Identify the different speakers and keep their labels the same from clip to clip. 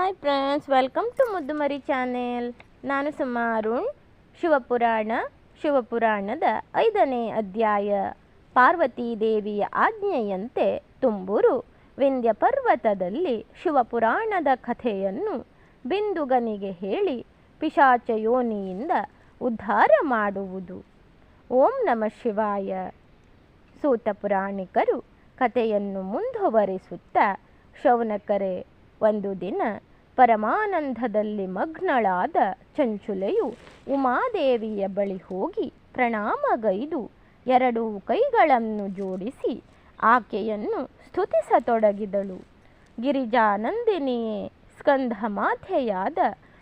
Speaker 1: Hi friends, welcome to Muddumari channel. ನಾನು ಸುಮಾ ಅರುಣ್. ಶಿವಪುರಾಣದ 5ನೇ ಅಧ್ಯಾಯ. ಪಾರ್ವತೀ ದೇವಿಯ ಆಜ್ಞೆಯಂತೆ ತುಂಬೂರು ವಿಂಧ್ಯ ಪರ್ವತದಲ್ಲಿ ಶಿವಪುರಾಣದ ಕಥೆಯನ್ನು ಬಿಂದುಗನಿಗೆ ಹೇಳಿ ಪಿಶಾಚ ಯೋನಿಯಿಂದ ಉದ್ಧಾರ ಮಾಡುವುದು. ಓಂ ನಮಃ ಶಿವಾಯ. ಸೂತ ಪುರಾಣಿಕರು ಕಥೆಯನ್ನು ಮುಂದುವರಿಸುತ್ತಾ, ಶೌನಕರೇ, ಒಂದು ದಿನ ಪರಮಾನಂದದಲ್ಲಿ ಮಗ್ನಳಾದ ಚಂಚುಲೆಯು ಉಮಾದೇವಿಯ ಬಳಿ ಹೋಗಿ ಪ್ರಣಾಮಗೈದು 2 ಕೈಗಳನ್ನು ಜೋಡಿಸಿ ಆಕೆಯನ್ನು ಸ್ತುತಿಸತೊಡಗಿದಳು. ಗಿರಿಜಾನಂದಿನಿಯೇ, ಸ್ಕಂಧಮಾತೆಯಾದ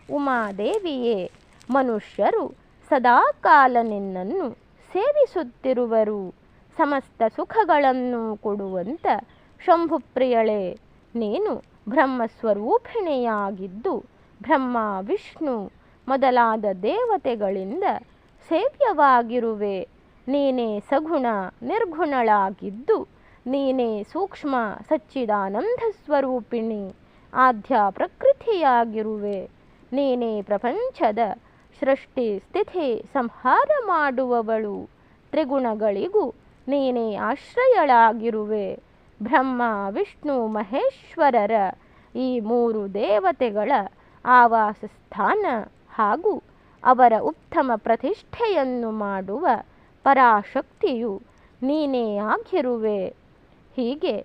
Speaker 1: ಉಮಾದೇವಿಯೇ, ಮನುಷ್ಯರು ಸದಾಕಾಲ ನಿನ್ನನ್ನು ಸೇವಿಸುತ್ತಿರುವರು. ಸಮಸ್ತ ಸುಖಗಳನ್ನು ಕೊಡುವಂಥ ಶಂಭುಪ್ರಿಯಳೇ, ನೀನು ಬ್ರಹ್ಮಸ್ವರೂಪಿಣಿಯಾಗಿದ್ದು ಬ್ರಹ್ಮ ವಿಷ್ಣು ಮೊದಲಾದ ದೇವತೆಗಳಿಂದ ಸೇವ್ಯವಾಗಿರುವೆ. ನೀನೇ ಸಗುಣ ನಿರ್ಗುಣಳಾಗಿದ್ದು ನೀನೇ ಸೂಕ್ಷ್ಮ ಸಚ್ಚಿದಾನಂದ ಸ್ವರೂಪಿಣಿ ಆದ್ಯ ಪ್ರಕೃತಿಯಾಗಿರುವೆ. ನೀನೇ ಪ್ರಪಂಚದ ಸೃಷ್ಟಿ ಸ್ಥಿತಿ ಸಂಹಾರ ಮಾಡುವವಳು. ತ್ರಿಗುಣಗಳಿಗೂ ನೀನೇ ಆಶ್ರಯಳಾಗಿರುವೆ. ಬ್ರಹ್ಮ ವಿಷ್ಣು ಮಹೇಶ್ವರರ ಈ 3 ದೇವತೆಗಳ ಆವಾಸ ಸ್ಥಾನ ಹಾಗೂ ಅವರ ಉತ್ತಮ ಪ್ರತಿಷ್ಠೆಯನ್ನು ಮಾಡುವ ಪರಾಶಕ್ತಿಯು ನೀನೇ ಆಗಿರುವೆ. ಹೀಗೆ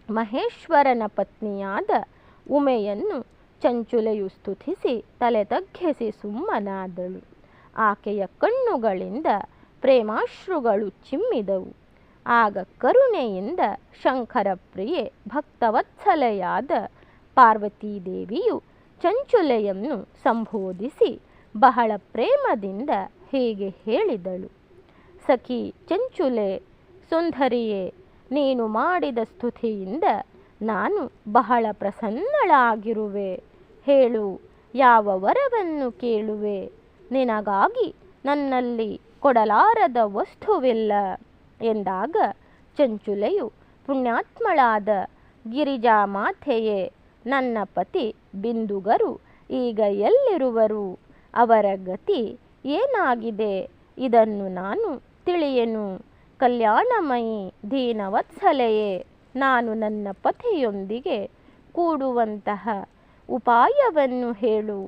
Speaker 1: ಮಹೇಶ್ವರನ ಪತ್ನಿಯಾದ ಉಮೆಯನ್ನು ಚಂಚುಲೆಯು ಸ್ತುತಿಸಿ ತಲೆ ತಗ್ಗಿಸಿ ಸುಮ್ಮನಾದಳು. ಆಕೆಯ ಕಣ್ಣುಗಳಿಂದ ಪ್ರೇಮಾಶ್ರುಗಳು ಚಿಮ್ಮಿದವು. ಆಗ ಕರುಣೆಯಿಂದ ಶಂಕರ ಪ್ರಿಯೆ ಭಕ್ತವತ್ಸಲೆಯಾದ ಪಾರ್ವತೀದೇವಿಯು ಚಂಚುಲೆಯನ್ನು ಸಂಬೋಧಿಸಿ ಬಹಳ ಪ್ರೇಮದಿಂದ ಹೀಗೆ ಹೇಳಿದಳು. ಸಖಿ ಚಂಚುಲೆ, ಸುಂದರಿಯೇ, ನೀನು ಮಾಡಿದ ಸ್ತುತಿಯಿಂದ ನಾನು ಬಹಳ ಪ್ರಸನ್ನಳಾಗಿರುವೆ. ಹೇಳು, ಯಾವ ವರವನ್ನು ಕೇಳುವೆ? ನಿನಗಾಗಿ ನನ್ನಲ್ಲಿ ಕೊಡಲಾರದ ವಸ್ತುವಿಲ್ಲ ಎಂದಾಗ ಚಂಚುಲೆಯು, ಪುಣ್ಯಾತ್ಮಳಾದ ಗಿರಿಜಾಮಾತೆಯೇ, ನನ್ನ ಪತಿ ಬಿಂದುಗರು ಈಗ ಎಲ್ಲಿರುವರು? ಅವರ ಗತಿ ಏನಾಗಿದೆ? ಇದನ್ನು ನಾನು ತಿಳಿಯೆನು. ಕಲ್ಯಾಣಮಯಿ ದೀನವತ್ಸಲೆಯೇ, ನಾನು ನನ್ನ ಪತಿಯೊಂದಿಗೆ ಕೂಡುವಂತಹ ಉಪಾಯವನ್ನು ಹೇಳು.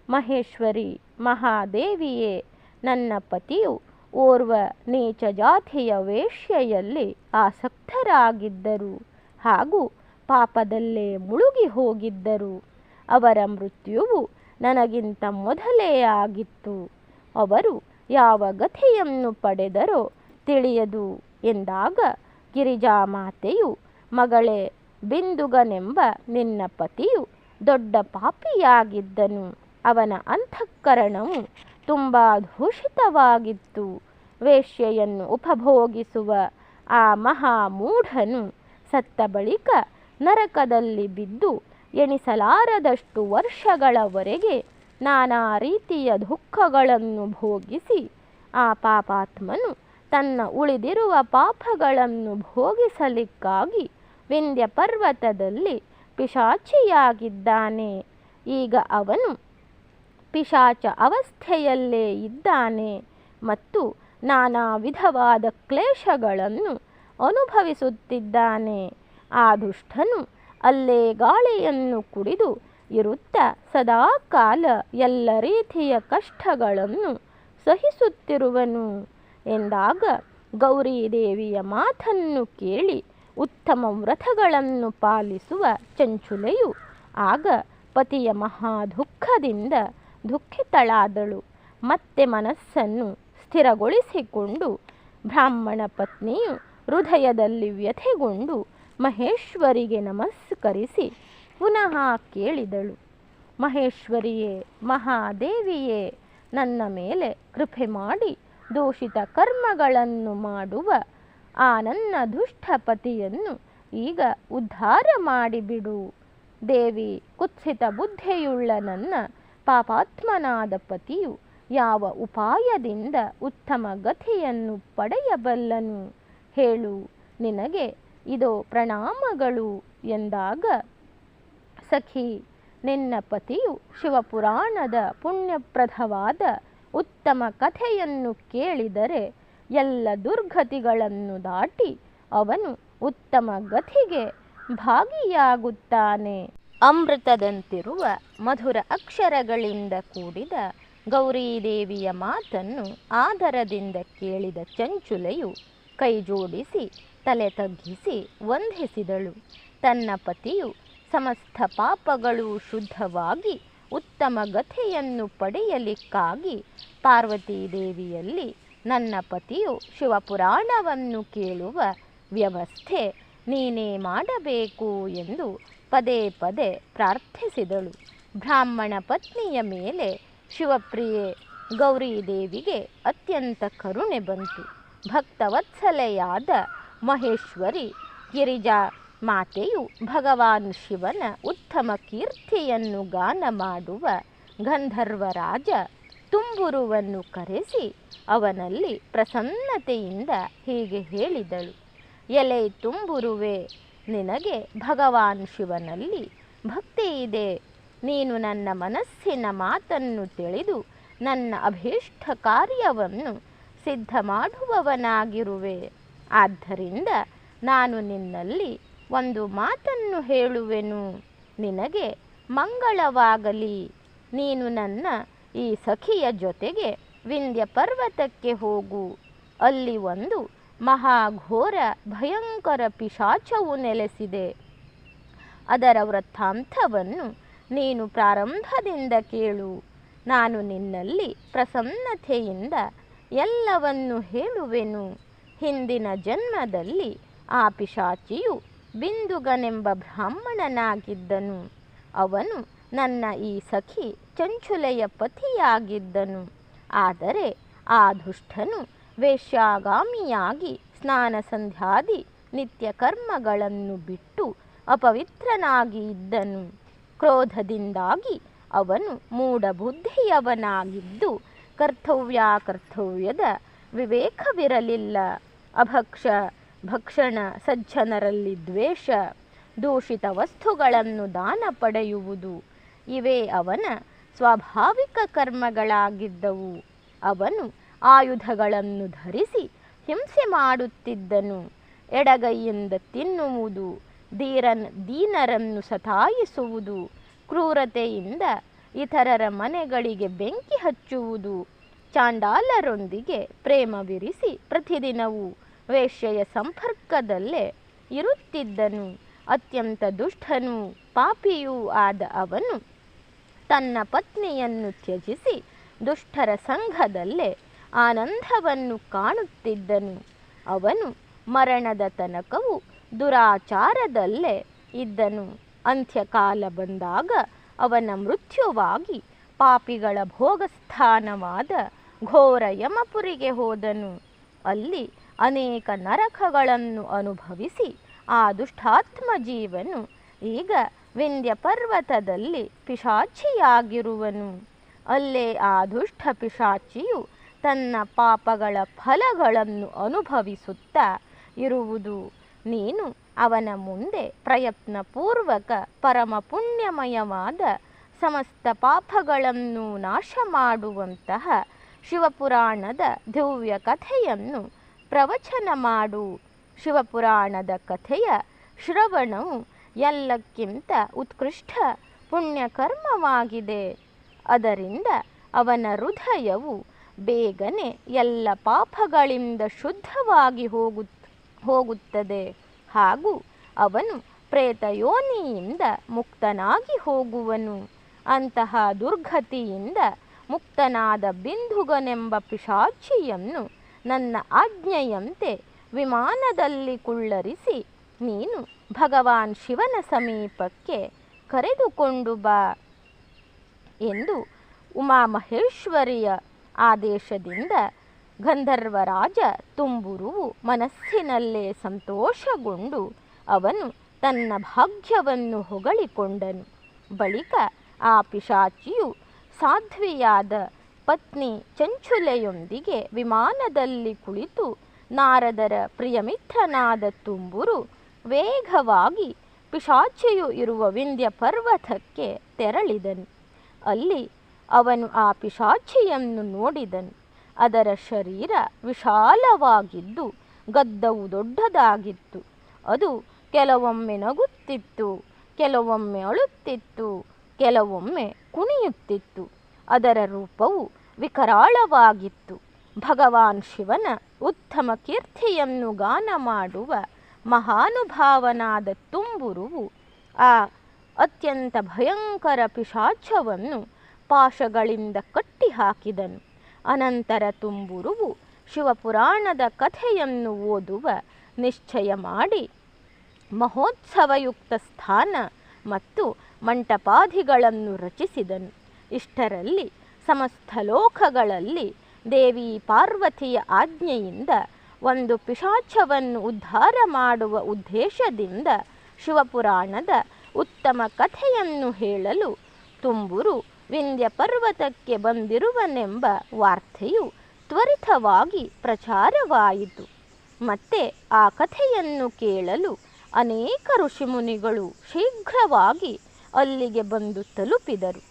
Speaker 1: ಮಹೇಶ್ವರಿ ಮಹಾದೇವಿಯೇ, ನನ್ನ ಪತಿಯು ಓರ್ವ ನೀಚ ಜಾತಿಯ ವೇಶ್ಯೆಯಲ್ಲಿ ಆಸಕ್ತರಾಗಿದ್ದರು ಹಾಗೂ ಪಾಪದಲ್ಲೇ ಮುಳುಗಿ ಹೋಗಿದ್ದರು. ಅವರ ಮೃತ್ಯುವು ನನಗಿಂತ ಮೊದಲೇ ಆಗಿತ್ತು. ಅವರು ಯಾವ ಗತಿಯನ್ನು ಪಡೆದರೋ ತಿಳಿಯದು ಎಂದಾಗ ಗಿರಿಜಾಮಾತೆಯು, ಮಗಳೇ, ಬಿಂದುಗನೆಂಬ ನಿನ್ನ ಪತಿಯು ದೊಡ್ಡ ಪಾಪಿಯಾಗಿದ್ದನು. ಅವನ ಅಂತಃಕರಣವು ತುಂಬ ದೂಷಿತವಾಗಿತ್ತು. ವೇಶ್ಯೆಯನ್ನು ಉಪಭೋಗಿಸುವ ಆ ಮಹಾಮೂಢನು ಸತ್ತ ಬಳಿಕ ನರಕದಲ್ಲಿ ಬಿದ್ದು ಎಣಿಸಲಾರದಷ್ಟು ವರ್ಷಗಳವರೆಗೆ ನಾನಾ ರೀತಿಯ ದುಃಖಗಳನ್ನು ಭೋಗಿಸಿ ಆ ಪಾಪಾತ್ಮನು ತನ್ನ ಉಳಿದಿರುವ ಪಾಪಗಳನ್ನು ಭೋಗಿಸಲಿಕ್ಕಾಗಿ ವಿಂಧ್ಯ ಪರ್ವತದಲ್ಲಿ ಪಿಶಾಚಿಯಾಗಿದ್ದಾನೆ. ಈಗ ಅವನು ಪಿಶಾಚ ಅವಸ್ಥೆಯಲ್ಲೇ ಇದ್ದಾನೆ ಮತ್ತು ನಾನಾ ವಿಧವಾದ ಕ್ಲೇಶಗಳನ್ನು ಅನುಭವಿಸುತ್ತಿದ್ದಾನೆ. ಆ ದುಷ್ಟನು ಅಲ್ಲೇ ಗಾಳಿಯನ್ನು ಕುಡಿದು ಇರುತ್ತಾ ಸದಾಕಾಲ ಎಲ್ಲ ರೀತಿಯ ಕಷ್ಟಗಳನ್ನು ಸಹಿಸುತ್ತಿರುವನು ಎಂದಾಗ ಗೌರೀದೇವಿಯ ಮಾತನ್ನು ಕೇಳಿ ಉತ್ತಮ ವ್ರತಗಳನ್ನು ಪಾಲಿಸುವ ಚಂಚುಲೆಯು ಆಗ ಪತಿಯ ಮಹಾ ದುಃಖದಿಂದ ದುಃಖಿತಳಾದಳು. ಮತ್ತೆ ಮನಸ್ಸನ್ನು ಸ್ಥಿರಗೊಳಿಸಿಕೊಂಡು ಬ್ರಾಹ್ಮಣ ಪತ್ನಿಯು ಹೃದಯದಲ್ಲಿ ವ್ಯಥೆಗೊಂಡು ಮಹೇಶ್ವರಿಗೆ ನಮಸ್ಕರಿಸಿ ಪುನಃ ಕೇಳಿದಳು. ಮಹೇಶ್ವರಿಯೇ, ಮಹಾದೇವಿಯೇ, ನನ್ನ ಮೇಲೆ ಕೃಪೆ ಮಾಡಿ ದೂಷಿತ ಕರ್ಮಗಳನ್ನು ಮಾಡುವ ಆ ನನ್ನ ದುಷ್ಟ ಪತಿಯನ್ನು ಈಗ ಉದ್ಧಾರ ಮಾಡಿಬಿಡು. ದೇವಿ, ಕುತ್ಸಿತ ಬುದ್ಧಿಯುಳ್ಳ ನನ್ನ ಪಾಪಾತ್ಮನಾದ ಪತಿಯು ಯಾವ ಉಪಾಯದಿಂದ ಉತ್ತಮ ಗತಿಯನ್ನು ಪಡೆಯಬಲ್ಲನು? ಹೇಳು, ನಿನಗೆ ಇದೋ ಪ್ರಣಾಮಗಳು ಎಂದಾಗ, ಸಖಿ, ನಿನ್ನ ಪತಿಯು ಶಿವಪುರಾಣದ ಪುಣ್ಯಪ್ರದವಾದ ಉತ್ತಮ ಕಥೆಯನ್ನು ಕೇಳಿದರೆ ಎಲ್ಲ ದುರ್ಗತಿಗಳನ್ನು ದಾಟಿ ಅವನು ಉತ್ತಮ ಗತಿಗೆ ಭಾಗಿಯಾಗುತ್ತಾನೆ. ಅಮೃತದಂತಿರುವ ಮಧುರ ಅಕ್ಷರಗಳಿಂದ ಕೂಡಿದ ಗೌರೀದೇವಿಯ ಮಾತನ್ನು ಆದರದಿಂದ ಕೇಳಿದ ಚಂಚುಲೆಯು ಕೈಜೋಡಿಸಿ ತಲೆ ತಗ್ಗಿಸಿ ವಂದಿಸಿದಳು. ತನ್ನ ಪತಿಯು ಸಮಸ್ತ ಪಾಪಗಳು ಶುದ್ಧವಾಗಿ ಉತ್ತಮ ಗತಿಯನ್ನು ಪಡೆಯಲಿಕ್ಕಾಗಿ ಪಾರ್ವತೀದೇವಿಯಲ್ಲಿ ನನ್ನ ಪತಿಯು ಶಿವಪುರಾಣವನ್ನು ಕೇಳುವ ವ್ಯವಸ್ಥೆ ನೀನೇ ಮಾಡಬೇಕು ಎಂದು ಪದೇ ಪದೇ ಪ್ರಾರ್ಥಿಸಿದಳು. ಬ್ರಾಹ್ಮಣ ಪತ್ನಿಯ ಮೇಲೆ ಶಿವಪ್ರಿಯೆ ಗೌರೀದೇವಿಗೆ ಅತ್ಯಂತ ಕರುಣೆ ಬಂತು. ಭಕ್ತವತ್ಸಲೆಯಾದ ಮಹೇಶ್ವರಿ ಗಿರಿಜಾ ಮಾತೆಯು ಭಗವಾನ್ ಶಿವನ ಉತ್ತಮ ಕೀರ್ತಿಯನ್ನು ಗಾನ ಮಾಡುವ ಗಂಧರ್ವರಾಜ ತುಂಬುರುವನ್ನು ಕರೆಸಿ ಅವನಲ್ಲಿ ಪ್ರಸನ್ನತೆಯಿಂದ ಹೀಗೆ ಹೇಳಿದಳು. ಎಲೆ ತುಂಬುರುವೆ, ನಿನಗೆ ಭಗವಾನ್ ಶಿವನಲ್ಲಿ ಭಕ್ತಿ ಇದೆ. ನೀನು ನನ್ನ ಮನಸ್ಸಿನ ಮಾತನ್ನು ತಿಳಿದು ನನ್ನ ಅಭೀಷ್ಟ ಕಾರ್ಯವನ್ನು ಸಿದ್ಧ ಮಾಡುವವನಾಗಿರುವೆ. ಆದ್ದರಿಂದ ನಾನು ನಿನ್ನಲ್ಲಿ ಒಂದು ಮಾತನ್ನು ಹೇಳುವೆನು. ನಿನಗೆ ಮಂಗಳವಾಗಲಿ. ನೀನು ನನ್ನ ಈ ಸಖಿಯ ಜೊತೆಗೆ ವಿಂಧ್ಯ ಪರ್ವತಕ್ಕೆ ಹೋಗು. ಅಲ್ಲಿ ಒಂದು ಮಹಾಘೋರ ಭಯಂಕರ ಪಿಶಾಚವು ನೆಲೆಸಿದೆ. ಅದರ ವೃತ್ತಾಂತವನ್ನು ನೀನು ಪ್ರಾರಂಭದಿಂದ ಕೇಳು. ನಾನು ನಿನ್ನಲ್ಲಿ ಪ್ರಸನ್ನತೆಯಿಂದ ಎಲ್ಲವನ್ನು ಹೇಳುವೆನು. ಹಿಂದಿನ ಜನ್ಮದಲ್ಲಿ ಆ ಪಿಶಾಚಿಯು ಬಿಂದುಗನೆಂಬ ಬ್ರಾಹ್ಮಣನಾಗಿದ್ದನು. ಅವನು ನನ್ನ ಈ ಸಖಿ ಚಂಚುಲೆಯ ಪತಿಯಾಗಿದ್ದನು. ಆದರೆ ಆ ದುಷ್ಟನು ವೇಶ್ಯಾಗಾಮಿಯಾಗಿ ಸ್ನಾನ ಸಂಧ್ಯಾದಿ ನಿತ್ಯ ಕರ್ಮಗಳನ್ನು ಬಿಟ್ಟು ಅಪವಿತ್ರನಾಗಿ ಇದ್ದನು. ಕ್ರೋಧದಿಂದಾಗಿ ಅವನು ಮೂಢಬುದ್ಧಿಯವನಾಗಿದ್ದು ಕರ್ತವ್ಯದ ವಿವೇಕವಿರಲಿಲ್ಲ. ಅಭಕ್ಷ ಭಕ್ಷಣ, ಸಜ್ಜನರಲ್ಲಿ ದ್ವೇಷ, ದೂಷಿತ ವಸ್ತುಗಳನ್ನು ದಾನ ಪಡೆಯುವುದು ಇವೇ ಅವನ ಸ್ವಾಭಾವಿಕ ಕರ್ಮಗಳಾಗಿದ್ದವು. ಅವನು ಆಯುಧಗಳನ್ನು ಧರಿಸಿ ಹಿಂಸೆ ಮಾಡುತ್ತಿದ್ದನು. ಎಡಗೈಯಿಂದ ತಿನ್ನುವುದು, ದೀನರನ್ನು ಸತಾಯಿಸುವುದು, ಕ್ರೂರತೆಯಿಂದ ಇತರರ ಮನೆಗಳಿಗೆ ಬೆಂಕಿ ಹಚ್ಚುವುದು, ಚಾಂಡಾಲರೊಂದಿಗೆ ಪ್ರೇಮವಿರಿಸಿ ಪ್ರತಿದಿನವೂ ವೇಶ್ಯೆಯ ಸಂಪರ್ಕದಲ್ಲೇ ಇರುತ್ತಿದ್ದನು. ಅತ್ಯಂತ ದುಷ್ಟನೂ ಪಾಪಿಯೂ ಆದ ಅವನು ತನ್ನ ಪತ್ನಿಯನ್ನು ತ್ಯಜಿಸಿ ದುಷ್ಟರ ಸಂಘದಲ್ಲೇ ಆನಂದವನ್ನು ಕಾಣುತ್ತಿದ್ದನು. ಅವನು ಮರಣದ ತನಕವೂ ದುರಾಚಾರದಲ್ಲೇ ಇದ್ದನು. ಅಂತ್ಯಕಾಲ ಬಂದಾಗ ಅವನ ಮೃತ್ಯುವಾಗಿ ಪಾಪಿಗಳ ಭೋಗಸ್ಥಾನವಾದ ಘೋರ ಯಮಪುರಿಗೆ ಹೋದನು. ಅಲ್ಲಿ ಅನೇಕ ನರಕಗಳನ್ನು ಅನುಭವಿಸಿ ಆ ದುಷ್ಟಾತ್ಮ ಜೀವನು ಈಗ ವಿಂಧ್ಯ ಪರ್ವತದಲ್ಲಿ ಪಿಶಾಚಿಯಾಗಿರುವನು. ಅಲ್ಲೇ ಆ ದುಷ್ಟ ಪಿಶಾಚಿಯು ತನ್ನ ಪಾಪಗಳ ಫಲಗಳನ್ನು ಅನುಭವಿಸುತ್ತಾ ಇರುವುದು. ನೀನು ಅವನ ಮುಂದೆ ಪ್ರಯತ್ನಪೂರ್ವಕ ಪರಮ ಪುಣ್ಯಮಯವಾದ ಸಮಸ್ತ ಪಾಪಗಳನ್ನು ನಾಶ ಮಾಡುವಂತಹ ಶಿವಪುರಾಣದ ದಿವ್ಯ ಕಥೆಯನ್ನು ಪ್ರವಚನ ಮಾಡು. ಶಿವಪುರಾಣದ ಕಥೆಯ ಶ್ರವಣವು ಎಲ್ಲಕ್ಕಿಂತ ಉತ್ಕೃಷ್ಟ ಪುಣ್ಯಕರ್ಮವಾಗಿದೆ. ಅದರಿಂದ ಅವನ ಹೃದಯವು ಬೇಗನೆ ಎಲ್ಲ ಪಾಪಗಳಿಂದ ಶುದ್ಧವಾಗಿ ಹೋಗುತ್ತದೆ ಹಾಗೂ ಅವನು ಪ್ರೇತಯೋನಿಯಿಂದ ಮುಕ್ತನಾಗಿ ಹೋಗುವನು. ಅಂತಹ ದುರ್ಗತಿಯಿಂದ ಮುಕ್ತನಾದ ಬಿಂದುಗನೆಂಬ ಪಿಶಾಚಿಯನ್ನು ನನ್ನ ಆಜ್ಞೆಯಂತೆ ವಿಮಾನದಲ್ಲಿ ಕುಳ್ಳರಿಸಿ ನೀನು ಭಗವಾನ್ ಶಿವನ ಸಮೀಪಕ್ಕೆ ಕರೆದುಕೊಂಡು ಬಾ ಎಂದು ಉಮಾಮಹೇಶ್ವರಿಯ ಆದೇಶದಿಂದ ಗಂಧರ್ವರಾಜ ತುಂಬುರುವು ಮನಸ್ಸಿನಲ್ಲೇ ಸಂತೋಷಗೊಂಡು ಅವನು ತನ್ನ ಭಾಗ್ಯವನ್ನು ಹೊಗಳಿಕೊಂಡನು. ಬಳಿಕ ಆ ಪಿಶಾಚಿಯು ಸಾಧ್ವಿಯಾದ ಪತ್ನಿ ಚಂಚುಲೆಯೊಂದಿಗೆ ವಿಮಾನದಲ್ಲಿ ಕುಳಿತು ನಾರದರ ಪ್ರಿಯಮಿತ್ರನಾದ ತುಂಬುರು ವೇಗವಾಗಿ ಪಿಶಾಚಿಯು ಇರುವ ವಿಂಧ್ಯ ಪರ್ವತಕ್ಕೆ ತೆರಳಿದನು. ಅಲ್ಲಿ ಅವನು ಆ ಪಿಶಾಚಿಯನ್ನು ನೋಡಿದನು. ಅದರ ಶರೀರ ವಿಶಾಲವಾಗಿದ್ದು ಗದ್ದವು ದೊಡ್ಡದಾಗಿತ್ತು. ಅದು ಕೆಲವೊಮ್ಮೆ ನಗುತ್ತಿತ್ತು, ಕೆಲವೊಮ್ಮೆ ಅಳುತ್ತಿತ್ತು, ಕೆಲವೊಮ್ಮೆ ಕುಣಿಯುತ್ತಿತ್ತು. ಅದರ ರೂಪವು ವಿಕರಾಳವಾಗಿತ್ತು. ಭಗವಾನ್ ಶಿವನ ಉತ್ತಮ ಕೀರ್ತಿಯನ್ನು ಗಾನ ಮಾಡುವ ಮಹಾನುಭಾವನಾದ ತುಂಬುರುವು ಆ ಅತ್ಯಂತ ಭಯಂಕರ ಪಿಶಾಚವನ್ನು ಪಾಶಗಳಿಂದ ಕಟ್ಟಿಹಾಕಿದನು. ಅನಂತರ ತುಂಬುರುವು ಶಿವಪುರಾಣದ ಕಥೆಯನ್ನು ಓದುವ ನಿಶ್ಚಯ ಮಾಡಿ ಮಹೋತ್ಸವಯುಕ್ತ ಸ್ಥಾನ ಮತ್ತು ಮಂಟಪಾದಿಗಳನ್ನು ರಚಿಸಿದನು. ಇಷ್ಟರಲ್ಲಿ ಸಮಸ್ತ ಲೋಕಗಳಲ್ಲಿ ದೇವಿ ಪಾರ್ವತಿಯ ಆಜ್ಞೆಯಿಂದ ಒಂದು ಪಿಶಾಚವನ್ನು ಉದ್ಧಾರ ಮಾಡುವ ಉದ್ದೇಶದಿಂದ ಶಿವಪುರಾಣದ ಉತ್ತಮ ಕಥೆಯನ್ನು ಹೇಳಲು ತುಂಬುರು ವಿಂಧ್ಯ ಪರ್ವತಕ್ಕೆ ಬಂದಿರುವನೆಂಬ ವಾರ್ತೆಯು ತ್ವರಿತವಾಗಿ ಪ್ರಚಾರವಾಯಿತು. ಮತ್ತೆ ಆ ಕಥೆಯನ್ನು ಕೇಳಲು ಅನೇಕ ಋಷಿಮುನಿಗಳು ಶೀಘ್ರವಾಗಿ ಅಲ್ಲಿಗೆ ಬಂದು ತಲುಪಿದರು.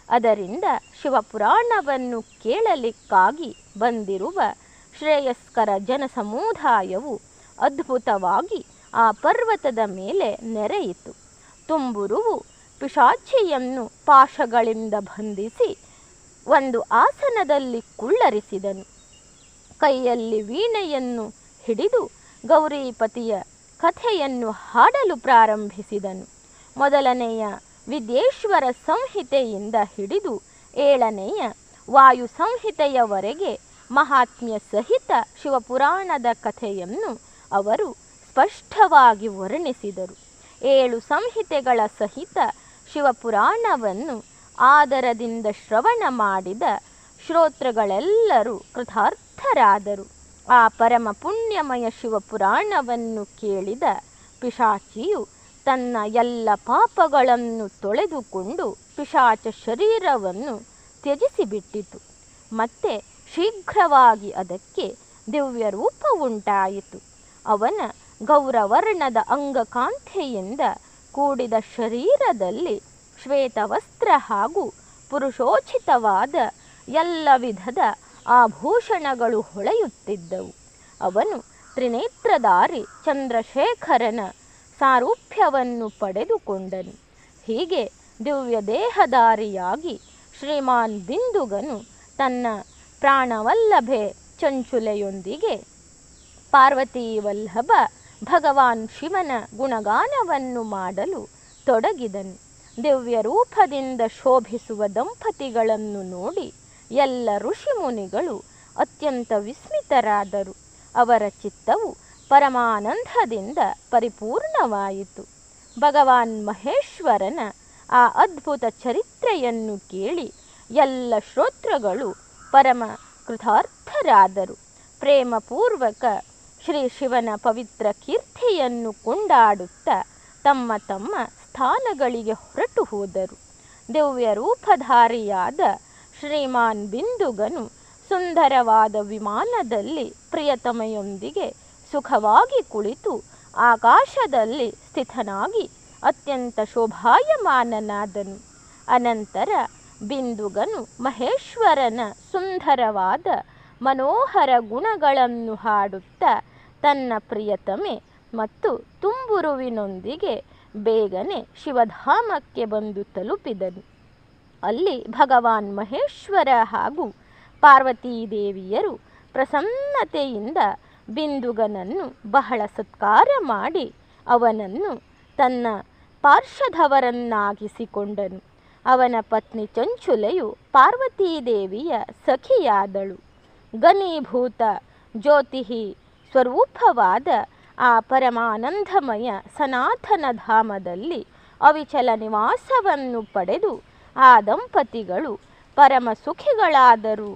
Speaker 1: ಅದರಿಂದ ಶಿವಪುರಾಣವನ್ನು ಕೇಳಲಿಕ್ಕಾಗಿ ಬಂದಿರುವ ಶ್ರೇಯಸ್ಕರ ಜನಸಮುದಾಯವು ಅದ್ಭುತವಾಗಿ ಆ ಪರ್ವತದ ಮೇಲೆ ನೆರೆಯಿತು. ತುಂಬುರುವು ಪಿಶಾಚಿಯನ್ನು ಪಾಶಗಳಿಂದ ಬಂಧಿಸಿ ಒಂದು ಆಸನದಲ್ಲಿ ಕುಳ್ಳರಿಸಿದನು. ಕೈಯಲ್ಲಿ ವೀಣೆಯನ್ನು ಹಿಡಿದು ಗೌರಿಪತಿಯ ಕಥೆಯನ್ನು ಹಾಡಲು ಪ್ರಾರಂಭಿಸಿದನು. ಮೊದಲನೆಯ ವಿದ್ಯೇಶ್ವರ ಸಂಹಿತೆಯಿಂದ ಹಿಡಿದು 7ನೆಯ ವಾಯು ಸಂಹಿತೆಯವರೆಗೆ ಮಹಾತ್ಮ್ಯ ಸಹಿತ ಶಿವಪುರಾಣದ ಕಥೆಯನ್ನು ಅವರು ಸ್ಪಷ್ಟವಾಗಿ ವರ್ಣಿಸಿದರು. 7 ಸಂಹಿತೆಗಳ ಸಹಿತ ಶಿವಪುರಾಣವನ್ನು ಆದರದಿಂದ ಶ್ರವಣ ಮಾಡಿದ ಶ್ರೋತೃಗಳೆಲ್ಲರೂ ಕೃತಾರ್ಥರಾದರು. ಆ ಪರಮ ಪುಣ್ಯಮಯ ಶಿವಪುರಾಣವನ್ನು ಕೇಳಿದ ಪಿಶಾಚಿಯು ತನ್ನ ಎಲ್ಲ ಪಾಪಗಳನ್ನು ತೊಳೆದುಕೊಂಡು ಪಿಶಾಚ ಶರೀರವನ್ನು ತ್ಯಜಿಸಿಬಿಟ್ಟಿತು. ಮತ್ತೆ ಶೀಘ್ರವಾಗಿ ಅದಕ್ಕೆ ದಿವ್ಯ ರೂಪ ಉಂಟಾಯಿತು. ಅವನ ಗೌರವರ್ಣದ ಅಂಗಕಾಂತಿಯಿಂದ ಕೂಡಿದ ಶರೀರದಲ್ಲಿ ಶ್ವೇತವಸ್ತ್ರ ಹಾಗೂ ಪುರುಷೋಚಿತವಾದ ಎಲ್ಲ ವಿಧದ ಆಭೂಷಣಗಳು ಹೊಳೆಯುತ್ತಿದ್ದವು. ಅವನು ತ್ರಿನೇತ್ರಧಾರಿ ಚಂದ್ರಶೇಖರನ ಸಾರೂಪ್ಯವನ್ನು ಪಡೆದುಕೊಂಡನು. ಹೀಗೆ ದಿವ್ಯ ದೇಹಧಾರಿಯಾಗಿ ಶ್ರೀಮಾನ್ ಬಿಂದುಗನು ತನ್ನ ಪ್ರಾಣವಲ್ಲಭೆ ಚಂಚುಲೆಯೊಂದಿಗೆ ಪಾರ್ವತೀ ವಲ್ಲಭ ಭಗವಾನ್ ಶಿವನ ಗುಣಗಾನವನ್ನು ಮಾಡಲು ತೊಡಗಿದನು. ದಿವ್ಯ ರೂಪದಿಂದ ಶೋಭಿಸುವ ದಂಪತಿಗಳನ್ನು ನೋಡಿ ಎಲ್ಲ ಋಷಿಮುನಿಗಳು ಅತ್ಯಂತ ವಿಸ್ಮಿತರಾದರು. ಅವರ ಚಿತ್ತವು ಪರಮಾನಂದದಿಂದ ಪರಿಪೂರ್ಣವಾಯಿತು. ಭಗವಾನ್ ಮಹೇಶ್ವರನ ಆ ಅದ್ಭುತ ಚರಿತ್ರೆಯನ್ನು ಕೇಳಿ ಎಲ್ಲ ಶ್ರೋತೃಗಳು ಪರಮ ಕೃತಾರ್ಥರಾದರು. ಪ್ರೇಮಪೂರ್ವಕ ಶ್ರೀ ಶಿವನ ಪವಿತ್ರ ಕೀರ್ತಿಯನ್ನು ಕೊಂಡಾಡುತ್ತಾ ತಮ್ಮ ತಮ್ಮ ಸ್ಥಾನಗಳಿಗೆ ಹೊರಟು ಹೋದರು. ದಿವ್ಯ ರೂಪಧಾರಿಯಾದ ಶ್ರೀಮಾನ್ ಬಿಂದುಗನು ಸುಂದರವಾದ ವಿಮಾನದಲ್ಲಿ ಪ್ರಿಯತಮೆಯೊಂದಿಗೆ ಸುಖವಾಗಿ ಕುಳಿತು ಆಕಾಶದಲ್ಲಿ ಸ್ಥಿತನಾಗಿ ಅತ್ಯಂತ ಶೋಭಾಯಮಾನನಾದನು. ಅನಂತರ ಬಿಂದುಗನು ಮಹೇಶ್ವರನ ಸುಂದರವಾದ ಮನೋಹರ ಗುಣಗಳನ್ನು ಹಾಡುತ್ತಾ ತನ್ನ ಪ್ರಿಯತಮೆ ಮತ್ತು ತುಂಬುರುವಿನೊಂದಿಗೆ ಬೇಗನೆ ಶಿವಧಾಮಕ್ಕೆ ಬಂದು ತಲುಪಿದನು. ಅಲ್ಲಿ ಭಗವಾನ್ ಮಹೇಶ್ವರ ಹಾಗೂ ಪಾರ್ವತೀದೇವಿಯರು ಪ್ರಸನ್ನತೆಯಿಂದ ಬಿಂದುಗನನ್ನು ಬಹಳ ಸತ್ಕಾರ ಮಾಡಿ ಅವನನ್ನು ತನ್ನ ಪಾರ್ಷದವರನ್ನಾಗಿಸಿಕೊಂಡನು. ಅವನ ಪತ್ನಿ ಚಂಚುಲೆಯು ಪಾರ್ವತೀದೇವಿಯ ಸಖಿಯಾದಳು. ಘನೀಭೂತ ಜ್ಯೋತಿ ಸ್ವರೂಪವಾದ ಆ ಪರಮಾನಂದಮಯ ಸನಾತನ ಧಾಮದಲ್ಲಿ ಅವಿಚಲ ನಿವಾಸವನ್ನು ಪಡೆದು ಆ ದಂಪತಿಗಳು ಪರಮ ಸುಖಿಗಳಾದರು.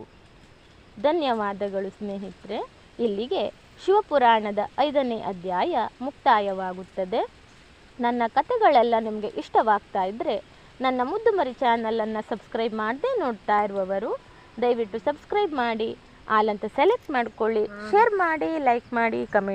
Speaker 1: ಧನ್ಯವಾದಗಳು ಸ್ನೇಹಿತರೆ. ಇಲ್ಲಿಗೆ ಶಿವಪುರಾಣದ 5ನೇ ಅಧ್ಯಾಯ ಮುಕ್ತಾಯವಾಗುತ್ತದೆ. ನನ್ನ ಕಥೆಗಳೆಲ್ಲ ನಿಮಗೆ ಇಷ್ಟವಾಗ್ತಾ ಇದ್ದರೆ ನನ್ನ ಮುದ್ದುಮರಿ ಚಾನಲನ್ನು ಸಬ್ಸ್ಕ್ರೈಬ್ ಮಾಡದೆ ನೋಡ್ತಾ ಇರುವವರು ದಯವಿಟ್ಟು ಸಬ್ಸ್ಕ್ರೈಬ್ ಮಾಡಿ, ಆಲ್ ಅಂತ ಸೆಲೆಕ್ಟ್ ಮಾಡಿಕೊಳ್ಳಿ, ಶೇರ್ ಮಾಡಿ, ಲೈಕ್ ಮಾಡಿ, ಕಮೆಂಟ್